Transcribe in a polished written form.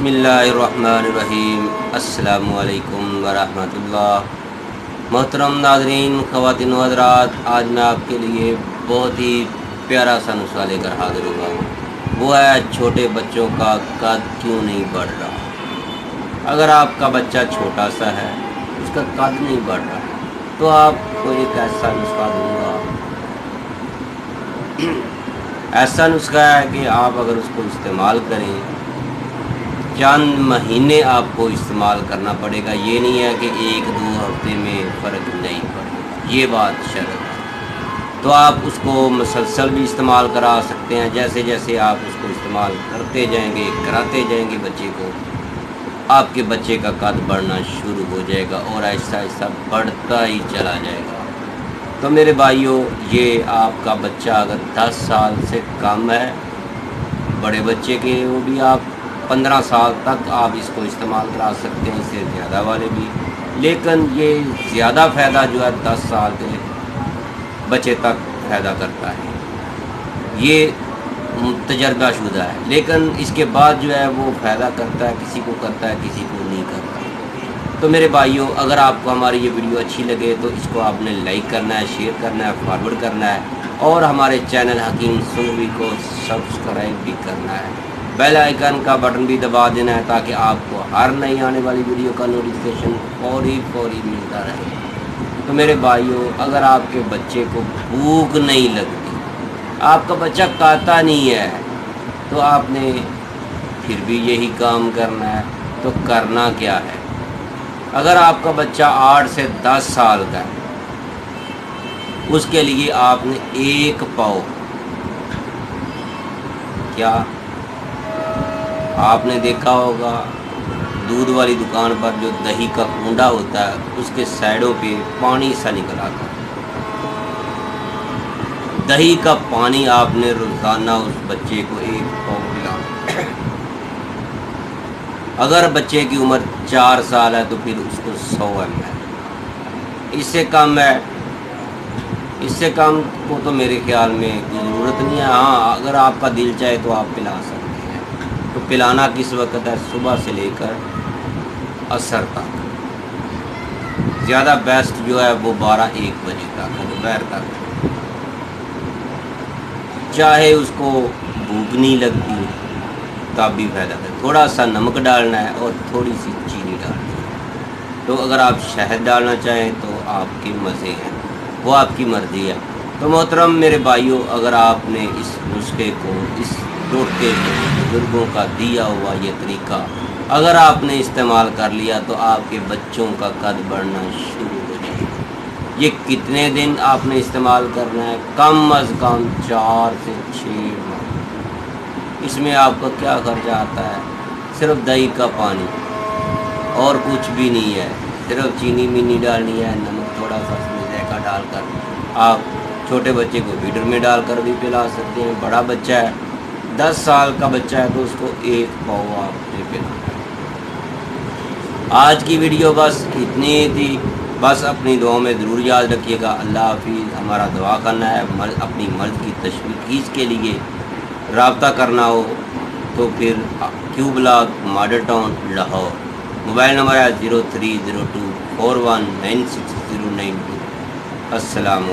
اللہ الرحمن الرحیم۔ السلام علیکم ورحمۃ اللہ۔ محترم ناظرین، خواتین و حضرات، آج میں آپ کے لیے بہت ہی پیارا سا نسخہ لے کر حاضر ہوا ہوں۔ وہ ہے چھوٹے بچوں کا قد کیوں نہیں بڑھ رہا۔ اگر آپ کا بچہ چھوٹا سا ہے، اس کا قد نہیں بڑھ رہا، تو آپ کو ایک ایسا نسخہ دوں گا۔ ایسا نسخہ ہے کہ آپ اگر اس کو استعمال کریں، چند مہینے آپ کو استعمال کرنا پڑے گا۔ یہ نہیں ہے کہ ایک دو ہفتے میں فرق نہیں پڑے گا، یہ بات شرط ہے۔ تو آپ اس کو مسلسل بھی استعمال کرا سکتے ہیں۔ جیسے جیسے آپ اس کو استعمال کرتے جائیں گے، کراتے جائیں گے بچے کو، آپ کے بچے کا قد بڑھنا شروع ہو جائے گا اور آہستہ آہستہ بڑھتا ہی چلا جائے گا۔ تو میرے بھائیوں، یہ آپ کا بچہ اگر 10 سال سے کم ہے، بڑے بچے کے وہ بھی آپ 15 سال تک آپ اس کو استعمال کرا سکتے ہیں، اس سے زیادہ والے بھی، لیکن یہ زیادہ فائدہ جو ہے 10 سال کے بچے تک فائدہ کرتا ہے، یہ تجربہ شدہ ہے۔ لیکن اس کے بعد جو ہے وہ فائدہ کرتا ہے، کسی کو کرتا ہے، کسی کو نہیں کرتا۔ تو میرے بھائیوں، اگر آپ کو ہماری یہ ویڈیو اچھی لگے تو اس کو آپ نے لائک کرنا ہے، شیئر کرنا ہے، فارورڈ کرنا ہے، اور ہمارے چینل حکیم سنگوی کو سبسکرائب بھی کرنا ہے۔ بیل آئیکن کا بٹن بھی دبا دینا ہے تاکہ آپ کو ہر نئی آنے والی ویڈیو کا نوٹیفیکیشن فوری ملتا رہے۔ تو میرے بھائیوں، اگر آپ کے بچے کو بھوک نہیں لگتی، آپ کا بچہ کھاتا نہیں ہے، تو آپ نے پھر بھی یہی کام کرنا ہے۔ تو کرنا کیا ہے؟ اگر آپ کا بچہ 8 سے 10 سال کا ہے، اس کے لیے آپ نے 1 پاؤ، کیا آپ نے دیکھا ہوگا دودھ والی دکان پر جو دہی کا کنڈا ہوتا ہے، اس کے سائڈوں پہ پانی سا نکل آتا ہے، دہی کا پانی آپ نے روزانہ اس بچے کو 1 پاؤ پلانا۔ اگر بچے کی عمر 4 سال ہے تو پھر اس کو 100 ml۔ اس سے کم ہے، اس سے کم کو تو میرے خیال میں کوئی ضرورت نہیں ہے۔ ہاں، اگر آپ کا دل چاہے تو آپ پلا سکتے ہیں۔ تو پلانا کس وقت ہے؟ صبح سے لے کر عصر تک، زیادہ بیسٹ جو ہے وہ 12-1 بجے تک، دوپہر تک۔ چاہے اس کو بھوک نہیں لگتی تب بھی فائدہ ہے۔ تھوڑا سا نمک ڈالنا ہے اور تھوڑی سی چینی ڈالنی ہے۔ تو اگر آپ شہد ڈالنا چاہیں تو آپ کے مزے ہیں، وہ آپ کی مرضی ہے۔ تو محترم میرے بھائیوں، اگر آپ نے اس نسخے کو، اس ٹوٹکے کو، بزرگوں کا دیا ہوا یہ طریقہ اگر آپ نے استعمال کر لیا تو آپ کے بچوں کا قد بڑھنا شروع ہو جائے گا۔ یہ کتنے دن آپ نے استعمال کرنا ہے؟ کم از کم 4 سے 6 ماہ۔ اس میں آپ کا کیا خرچہ آتا ہے؟ صرف دہی کا پانی اور کچھ بھی نہیں ہے، صرف چینی مینی ڈالنی ہے، نمک تھوڑا سا اس میں ذائقہ ڈال کر۔ آپ چھوٹے بچے کو فیڈر میں ڈال کر بھی پلا سکتے ہیں۔ بڑا بچہ ہے، 10 سال کا بچہ ہے، تو اس کو 1 پاؤ آپ نے پلانا ہے۔ آج کی ویڈیو بس اتنی ہی تھی۔ بس اپنی دعاؤں میں ضرور یاد رکھیے گا۔ اللہ حافظ۔ ہمارا دعا کرنا ہے، اپنی مرض کی تشخیص کے لیے رابطہ کرنا ہو تو پھر Q block, Model Town, Lahore. Mobile number ہے 030241969092۔ السلام علیکم۔